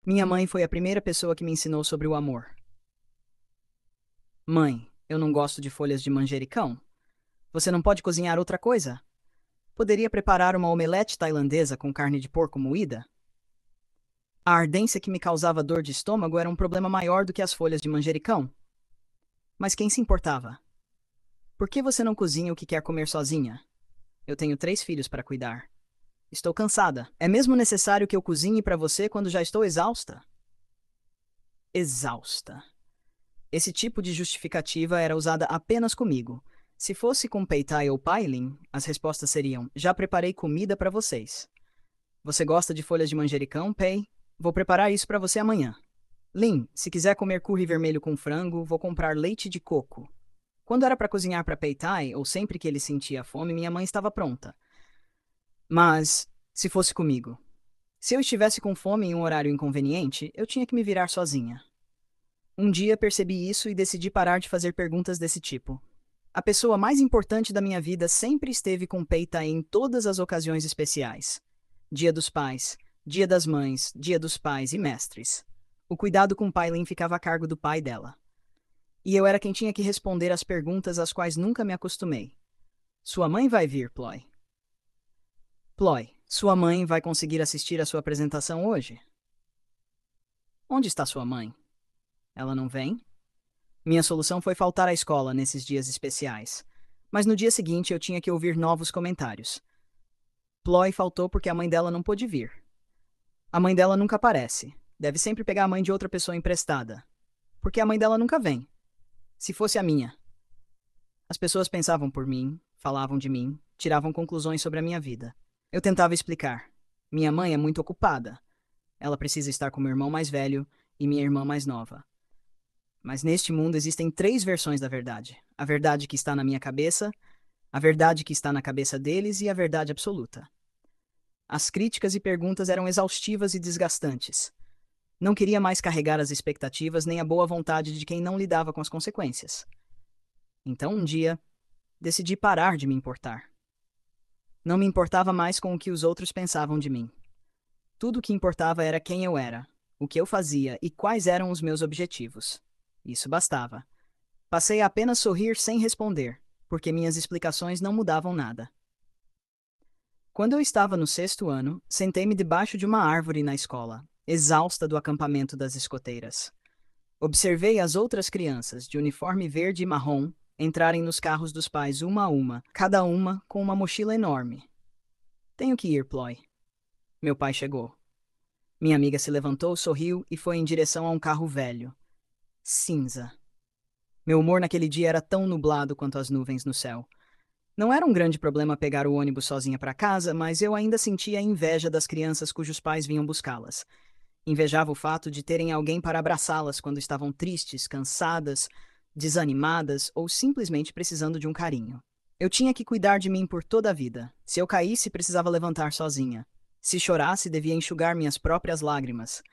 Minha mãe foi a primeira pessoa que me ensinou sobre o amor. Mãe, eu não gosto de folhas de manjericão. Você não pode cozinhar outra coisa? Poderia preparar uma omelete tailandesa com carne de porco moída? A ardência que me causava dor de estômago era um problema maior do que as folhas de manjericão. Mas quem se importava? Por que você não cozinha o que quer comer sozinha? Eu tenho 3 filhos para cuidar. Estou cansada. É mesmo necessário que eu cozinhe para você quando já estou exausta? Exausta. Esse tipo de justificativa era usada apenas comigo. Se fosse com Peitai ou Pailin, as respostas seriam: já preparei comida para vocês. Você gosta de folhas de manjericão, Pei? Vou preparar isso para você amanhã. Lin, se quiser comer curry vermelho com frango, vou comprar leite de coco. Quando era para cozinhar para Peitai, ou sempre que ele sentia fome, minha mãe estava pronta. Mas, se fosse comigo, se eu estivesse com fome em um horário inconveniente, eu tinha que me virar sozinha. Um dia percebi isso e decidi parar de fazer perguntas desse tipo. A pessoa mais importante da minha vida sempre esteve com Peita em todas as ocasiões especiais. Dia dos pais, dia das mães, dia dos pais e mestres. O cuidado com Pailin ficava a cargo do pai dela. E eu era quem tinha que responder às perguntas às quais nunca me acostumei. Sua mãe vai vir, Ploy. Ploy, sua mãe vai conseguir assistir à sua apresentação hoje? Onde está sua mãe? Ela não vem? Minha solução foi faltar à escola nesses dias especiais. Mas no dia seguinte eu tinha que ouvir novos comentários. Ploy faltou porque a mãe dela não pôde vir. A mãe dela nunca aparece. Deve sempre pegar a mãe de outra pessoa emprestada. Porque a mãe dela nunca vem. Se fosse a minha. As pessoas pensavam por mim, falavam de mim, tiravam conclusões sobre a minha vida. Eu tentava explicar. Minha mãe é muito ocupada. Ela precisa estar com meu irmão mais velho e minha irmã mais nova. Mas neste mundo existem 3 versões da verdade: a verdade que está na minha cabeça, a verdade que está na cabeça deles e a verdade absoluta. As críticas e perguntas eram exaustivas e desgastantes. Não queria mais carregar as expectativas nem a boa vontade de quem não lidava com as consequências. Então, um dia, decidi parar de me importar. Não me importava mais com o que os outros pensavam de mim. Tudo o que importava era quem eu era, o que eu fazia e quais eram os meus objetivos. Isso bastava. Passei a apenas sorrir sem responder, porque minhas explicações não mudavam nada. Quando eu estava no 6º ano, sentei-me debaixo de uma árvore na escola, exausta do acampamento das escoteiras. Observei as outras crianças, de uniforme verde e marrom, entrarem nos carros dos pais uma a uma, cada uma com uma mochila enorme. Tenho que ir, Ploy. Meu pai chegou. Minha amiga se levantou, sorriu e foi em direção a um carro velho. Cinza. Meu humor naquele dia era tão nublado quanto as nuvens no céu. Não era um grande problema pegar o ônibus sozinha para casa, mas eu ainda sentia a inveja das crianças cujos pais vinham buscá-las. Invejava o fato de terem alguém para abraçá-las quando estavam tristes, cansadas, desanimadas ou simplesmente precisando de um carinho. Eu tinha que cuidar de mim por toda a vida. Se eu caísse, precisava levantar sozinha. Se chorasse, devia enxugar minhas próprias lágrimas.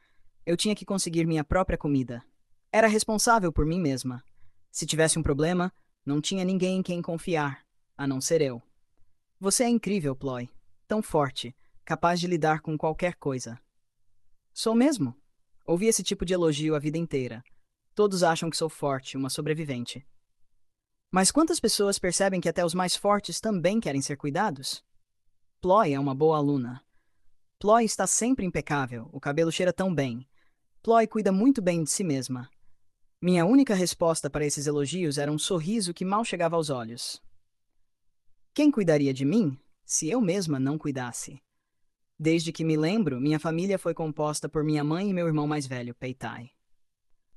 Eu tinha que conseguir minha própria comida. Era responsável por mim mesma. Se tivesse um problema, não tinha ninguém em quem confiar, a não ser eu. Você é incrível, Ploy. Tão forte, capaz de lidar com qualquer coisa. Sou mesmo. Ouvi esse tipo de elogio a vida inteira. Todos acham que sou forte, uma sobrevivente. Mas quantas pessoas percebem que até os mais fortes também querem ser cuidados? Ploy é uma boa aluna. Ploy está sempre impecável, o cabelo cheira tão bem. Ploy cuida muito bem de si mesma. Minha única resposta para esses elogios era um sorriso que mal chegava aos olhos. Quem cuidaria de mim se eu mesma não cuidasse? Desde que me lembro, minha família foi composta por minha mãe e meu irmão mais velho, Peitai.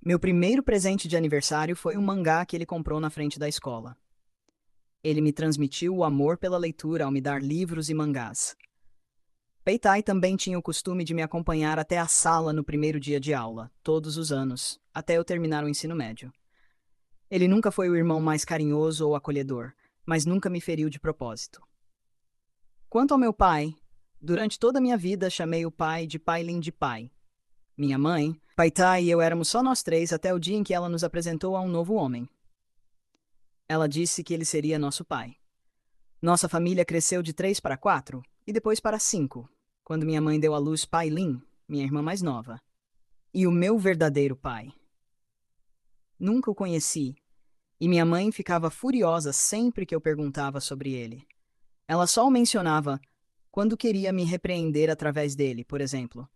Meu primeiro presente de aniversário foi um mangá que ele comprou na frente da escola. Ele me transmitiu o amor pela leitura ao me dar livros e mangás. Peitai também tinha o costume de me acompanhar até a sala no primeiro dia de aula, todos os anos, até eu terminar o ensino médio. Ele nunca foi o irmão mais carinhoso ou acolhedor, mas nunca me feriu de propósito. Quanto ao meu pai, durante toda a minha vida chamei o pai de Pailin de pai. Minha mãe, Paitai e eu éramos só nós 3 até o dia em que ela nos apresentou a um novo homem. Ela disse que ele seria nosso pai. Nossa família cresceu de 3 para 4 e depois para 5, quando minha mãe deu à luz Pailin, minha irmã mais nova. E o meu verdadeiro pai. Nunca o conheci, e minha mãe ficava furiosa sempre que eu perguntava sobre ele. Ela só o mencionava quando queria me repreender através dele, por exemplo.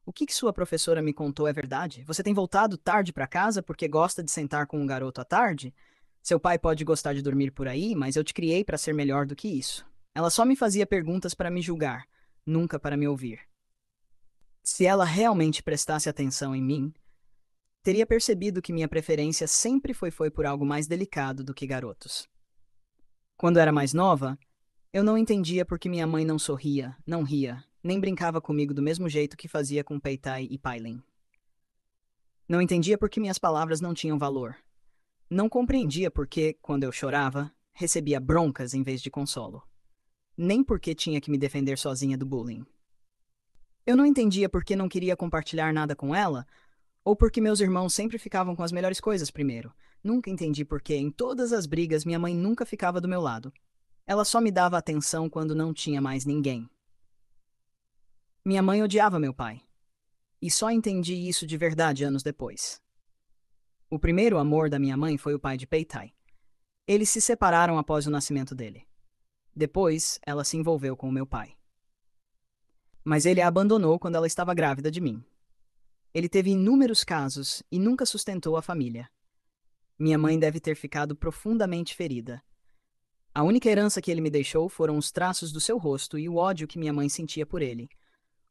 O que sua professora me contou é verdade? Você tem voltado tarde para casa porque gosta de sentar com um garoto à tarde? Seu pai pode gostar de dormir por aí, mas eu te criei para ser melhor do que isso. Ela só me fazia perguntas para me julgar, nunca para me ouvir. Se ela realmente prestasse atenção em mim, teria percebido que minha preferência sempre foi por algo mais delicado do que garotos. Quando era mais nova, eu não entendia por que minha mãe não sorria, não ria, nem brincava comigo do mesmo jeito que fazia com Peitai e Pailin. Não entendia por que minhas palavras não tinham valor. Não compreendia por que, quando eu chorava, recebia broncas em vez de consolo. Nem por que tinha que me defender sozinha do bullying. Eu não entendia por que não queria compartilhar nada com ela, ou porque meus irmãos sempre ficavam com as melhores coisas primeiro. Nunca entendi por que, em todas as brigas, minha mãe nunca ficava do meu lado. Ela só me dava atenção quando não tinha mais ninguém. Minha mãe odiava meu pai. E só entendi isso de verdade anos depois. O primeiro amor da minha mãe foi o pai de Peitai. Eles se separaram após o nascimento dele. Depois, ela se envolveu com o meu pai. Mas ele a abandonou quando ela estava grávida de mim. Ele teve inúmeros casos e nunca sustentou a família. Minha mãe deve ter ficado profundamente ferida. A única herança que ele me deixou foram os traços do seu rosto e o ódio que minha mãe sentia por ele.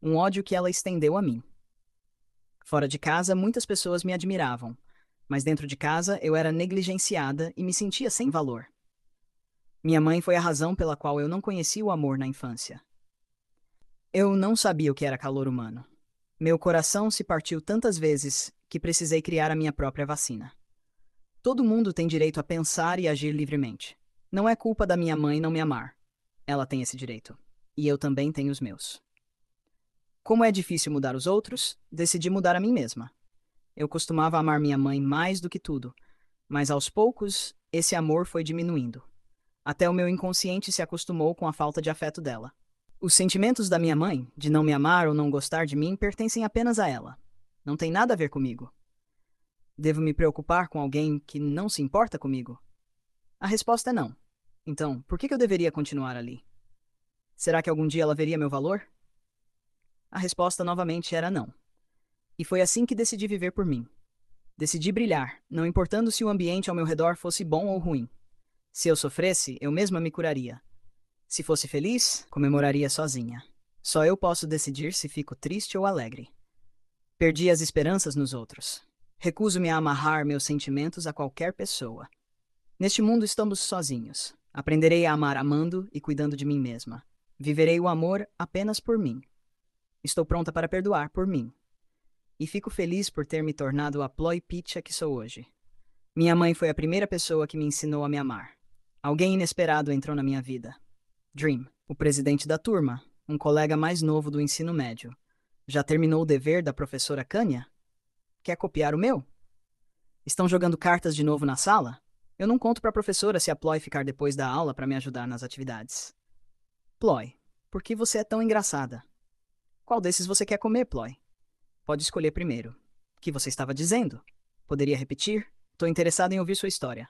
Um ódio que ela estendeu a mim. Fora de casa, muitas pessoas me admiravam, mas dentro de casa eu era negligenciada e me sentia sem valor. Minha mãe foi a razão pela qual eu não conheci o amor na infância. Eu não sabia o que era calor humano. Meu coração se partiu tantas vezes que precisei criar a minha própria vacina. Todo mundo tem direito a pensar e agir livremente. Não é culpa da minha mãe não me amar. Ela tem esse direito. E eu também tenho os meus. Como é difícil mudar os outros, decidi mudar a mim mesma. Eu costumava amar minha mãe mais do que tudo, mas aos poucos, esse amor foi diminuindo. Até o meu inconsciente se acostumou com a falta de afeto dela. Os sentimentos da minha mãe, de não me amar ou não gostar de mim, pertencem apenas a ela. Não tem nada a ver comigo. Devo me preocupar com alguém que não se importa comigo? A resposta é não. Então, por que eu deveria continuar ali? Será que algum dia ela veria meu valor? A resposta novamente era não. E foi assim que decidi viver por mim. Decidi brilhar, não importando se o ambiente ao meu redor fosse bom ou ruim. Se eu sofresse, eu mesma me curaria. Se fosse feliz, comemoraria sozinha. Só eu posso decidir se fico triste ou alegre. Perdi as esperanças nos outros. Recuso-me a amarrar meus sentimentos a qualquer pessoa. Neste mundo estamos sozinhos. Aprenderei a amar amando e cuidando de mim mesma. Viverei o amor apenas por mim. Estou pronta para perdoar por mim. E fico feliz por ter me tornado a Ploy Pitcha que sou hoje. Minha mãe foi a primeira pessoa que me ensinou a me amar. Alguém inesperado entrou na minha vida. Dream, o presidente da turma, um colega mais novo do ensino médio. Já terminou o dever da professora Kanya? Quer copiar o meu? Estão jogando cartas de novo na sala? Eu não conto para a professora se a Ploy ficar depois da aula para me ajudar nas atividades. Ploy, por que você é tão engraçada? Qual desses você quer comer, Ploy? Pode escolher primeiro. O que você estava dizendo? Poderia repetir? Estou interessado em ouvir sua história.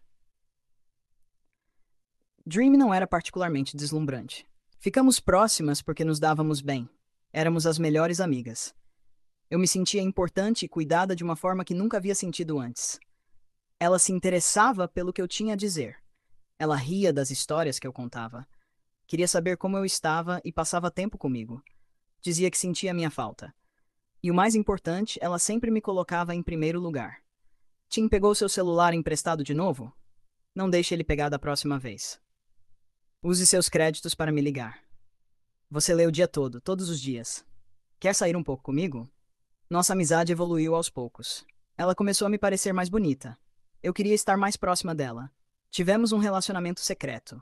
Dream não era particularmente deslumbrante. Ficamos próximas porque nos dávamos bem. Éramos as melhores amigas. Eu me sentia importante e cuidada de uma forma que nunca havia sentido antes. Ela se interessava pelo que eu tinha a dizer. Ela ria das histórias que eu contava. Queria saber como eu estava e passava tempo comigo. Dizia que sentia minha falta. E o mais importante, ela sempre me colocava em primeiro lugar. Tim pegou seu celular emprestado de novo? Não deixe ele pegar da próxima vez. Use seus créditos para me ligar. Você lê o dia todo, todos os dias. Quer sair um pouco comigo? Nossa amizade evoluiu aos poucos. Ela começou a me parecer mais bonita. Eu queria estar mais próxima dela. Tivemos um relacionamento secreto.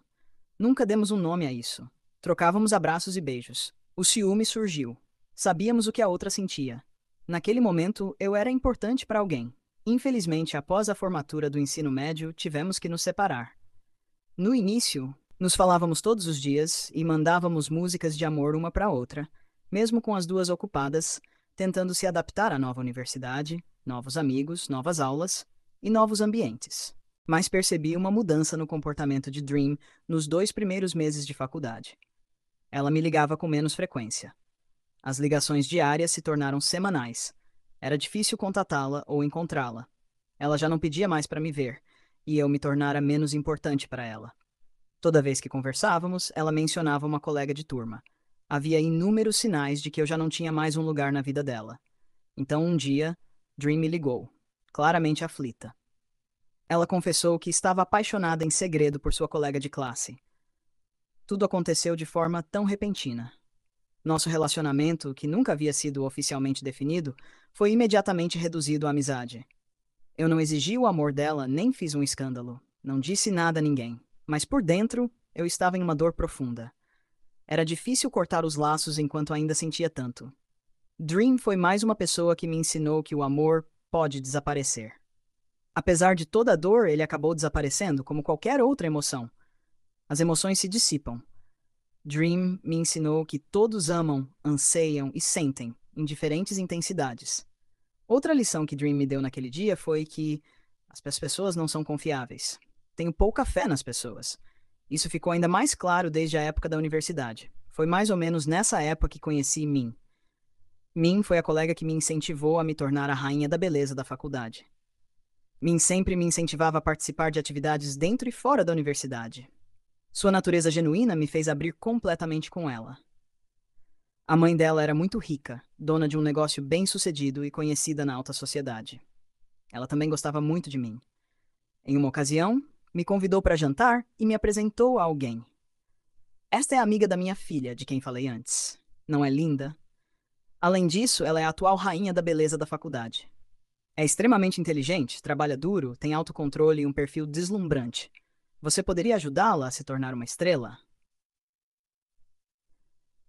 Nunca demos um nome a isso. Trocávamos abraços e beijos. O ciúme surgiu. Sabíamos o que a outra sentia. Naquele momento, eu era importante para alguém. Infelizmente, após a formatura do ensino médio, tivemos que nos separar. No início, nos falávamos todos os dias e mandávamos músicas de amor uma para outra, mesmo com as duas ocupadas, tentando se adaptar à nova universidade, novos amigos, novas aulas e novos ambientes. Mas percebi uma mudança no comportamento de Dream nos 2 primeiros meses de faculdade. Ela me ligava com menos frequência. As ligações diárias se tornaram semanais. Era difícil contatá-la ou encontrá-la. Ela já não pedia mais para me ver, e eu me tornara menos importante para ela. Toda vez que conversávamos, ela mencionava uma colega de turma. Havia inúmeros sinais de que eu já não tinha mais um lugar na vida dela. Então, um dia, Dream me ligou, claramente aflita. Ela confessou que estava apaixonada em segredo por sua colega de classe. Tudo aconteceu de forma tão repentina. Nosso relacionamento, que nunca havia sido oficialmente definido, foi imediatamente reduzido à amizade. Eu não exigi o amor dela, nem fiz um escândalo. Não disse nada a ninguém. Mas por dentro, eu estava em uma dor profunda. Era difícil cortar os laços enquanto ainda sentia tanto. Dream foi mais uma pessoa que me ensinou que o amor pode desaparecer. Apesar de toda a dor, ele acabou desaparecendo como qualquer outra emoção. As emoções se dissipam. Dream me ensinou que todos amam, anseiam e sentem, em diferentes intensidades. Outra lição que Dream me deu naquele dia foi que as pessoas não são confiáveis. Tenho pouca fé nas pessoas. Isso ficou ainda mais claro desde a época da universidade. Foi mais ou menos nessa época que conheci Min. Min foi a colega que me incentivou a me tornar a rainha da beleza da faculdade. Min sempre me incentivava a participar de atividades dentro e fora da universidade. Sua natureza genuína me fez abrir completamente com ela. A mãe dela era muito rica, dona de um negócio bem-sucedido e conhecida na alta sociedade. Ela também gostava muito de mim. Em uma ocasião, me convidou para jantar e me apresentou a alguém. Esta é a amiga da minha filha, de quem falei antes. Não é linda? Além disso, ela é a atual rainha da beleza da faculdade. É extremamente inteligente, trabalha duro, tem autocontrole e um perfil deslumbrante. Você poderia ajudá-la a se tornar uma estrela?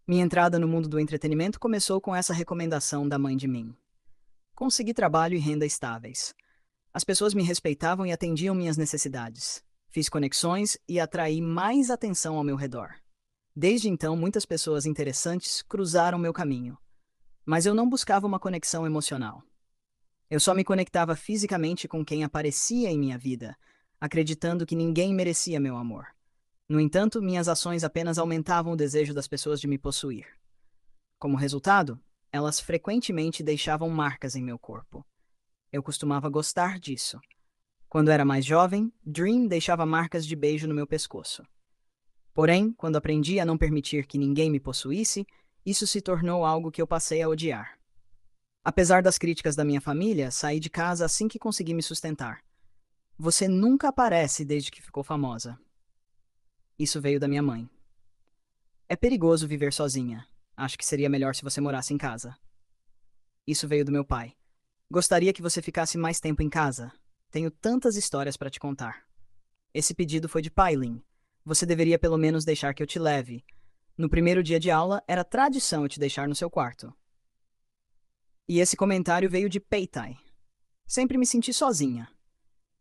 Minha entrada no mundo do entretenimento começou com essa recomendação da mãe de Min. Consegui trabalho e renda estáveis. As pessoas me respeitavam e atendiam minhas necessidades. Fiz conexões e atraí mais atenção ao meu redor. Desde então, muitas pessoas interessantes cruzaram meu caminho. Mas eu não buscava uma conexão emocional. Eu só me conectava fisicamente com quem aparecia em minha vida, acreditando que ninguém merecia meu amor. No entanto, minhas ações apenas aumentavam o desejo das pessoas de me possuir. Como resultado, elas frequentemente deixavam marcas em meu corpo. Eu costumava gostar disso. Quando era mais jovem, Dream deixava marcas de beijo no meu pescoço. Porém, quando aprendi a não permitir que ninguém me possuísse, isso se tornou algo que eu passei a odiar. Apesar das críticas da minha família, saí de casa assim que consegui me sustentar. Você nunca aparece desde que ficou famosa. Isso veio da minha mãe. É perigoso viver sozinha. Acho que seria melhor se você morasse em casa. Isso veio do meu pai. Gostaria que você ficasse mais tempo em casa. Tenho tantas histórias para te contar. Esse pedido foi de Pailin. Você deveria pelo menos deixar que eu te leve. No primeiro dia de aula, era tradição eu te deixar no seu quarto. E esse comentário veio de Peitai. Sempre me senti sozinha.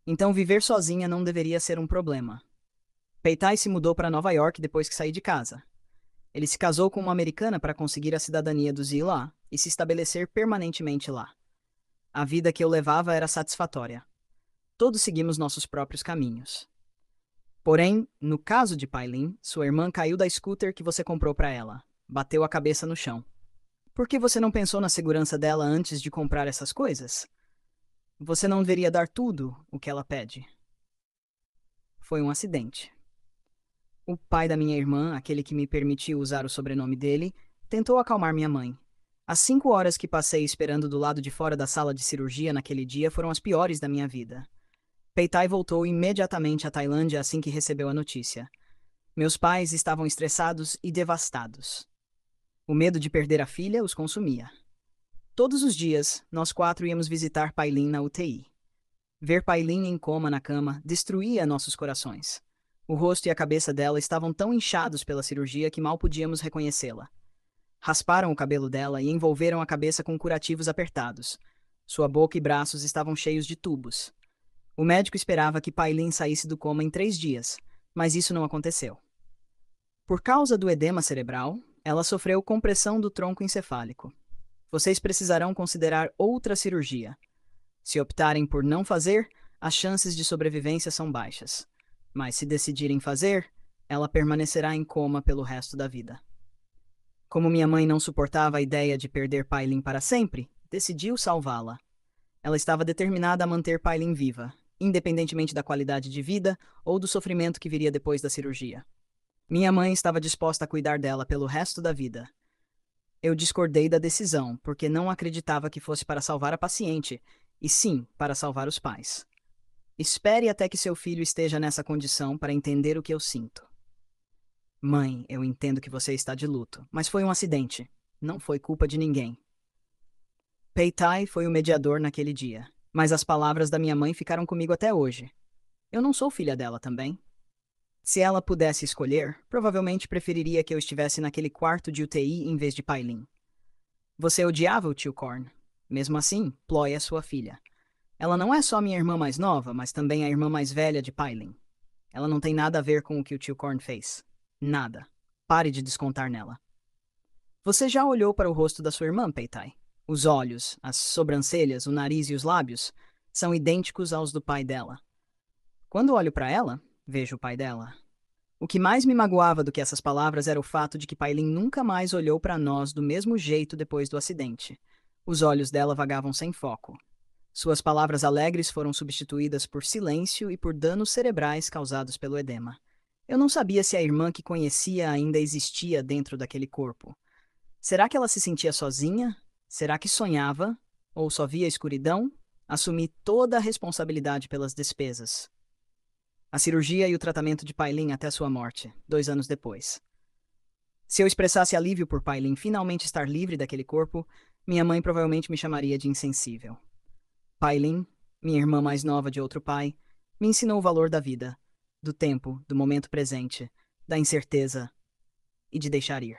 Então viver sozinha não deveria ser um problema. Peitai se mudou para Nova York depois que saí de casa. Ele se casou com uma americana para conseguir a cidadania do Zila e se estabelecer permanentemente lá. A vida que eu levava era satisfatória. Todos seguimos nossos próprios caminhos. Porém, no caso de Pailin, sua irmã caiu da scooter que você comprou para ela. Bateu a cabeça no chão. Por que você não pensou na segurança dela antes de comprar essas coisas? Você não deveria dar tudo o que ela pede. Foi um acidente. O pai da minha irmã, aquele que me permitiu usar o sobrenome dele, tentou acalmar minha mãe. As 5 horas que passei esperando do lado de fora da sala de cirurgia naquele dia foram as piores da minha vida. Peitai voltou imediatamente à Tailândia assim que recebeu a notícia. Meus pais estavam estressados e devastados. O medo de perder a filha os consumia. Todos os dias, nós 4 íamos visitar Pailin na UTI. Ver Pailin em coma na cama destruía nossos corações. O rosto e a cabeça dela estavam tão inchados pela cirurgia que mal podíamos reconhecê-la. Rasparam o cabelo dela e envolveram a cabeça com curativos apertados. Sua boca e braços estavam cheios de tubos. O médico esperava que Pailin saísse do coma em 3 dias, mas isso não aconteceu. Por causa do edema cerebral, ela sofreu compressão do tronco encefálico. Vocês precisarão considerar outra cirurgia. Se optarem por não fazer, as chances de sobrevivência são baixas. Mas se decidirem fazer, ela permanecerá em coma pelo resto da vida. Como minha mãe não suportava a ideia de perder Pailin para sempre, decidiu salvá-la. Ela estava determinada a manter Pailin viva, independentemente da qualidade de vida ou do sofrimento que viria depois da cirurgia. Minha mãe estava disposta a cuidar dela pelo resto da vida. Eu discordei da decisão, porque não acreditava que fosse para salvar a paciente, e sim para salvar os pais. Espere até que seu filho esteja nessa condição para entender o que eu sinto. Mãe, eu entendo que você está de luto, mas foi um acidente. Não foi culpa de ninguém. Peitai foi o mediador naquele dia, mas as palavras da minha mãe ficaram comigo até hoje. Eu não sou filha dela também. Se ela pudesse escolher, provavelmente preferiria que eu estivesse naquele quarto de UTI em vez de Pailin. Você odiava o tio Korn. Mesmo assim, Ploy é sua filha. Ela não é só minha irmã mais nova, mas também a irmã mais velha de Pailin. Ela não tem nada a ver com o que o tio Korn fez. Nada. Pare de descontar nela. Você já olhou para o rosto da sua irmã, Peitai? Os olhos, as sobrancelhas, o nariz e os lábios são idênticos aos do pai dela. Quando olho para ela, vejo o pai dela. O que mais me magoava do que essas palavras era o fato de que Pailin nunca mais olhou para nós do mesmo jeito depois do acidente. Os olhos dela vagavam sem foco. Suas palavras alegres foram substituídas por silêncio e por danos cerebrais causados pelo edema. Eu não sabia se a irmã que conhecia ainda existia dentro daquele corpo. Será que ela se sentia sozinha? Será que sonhava? Ou só via escuridão? Assumi toda a responsabilidade pelas despesas. A cirurgia e o tratamento de Pailin até sua morte, 2 anos depois. Se eu expressasse alívio por Pailin finalmente estar livre daquele corpo, minha mãe provavelmente me chamaria de insensível. Pailin, minha irmã mais nova de outro pai, me ensinou o valor da vida, do tempo, do momento presente, da incerteza e de deixar ir.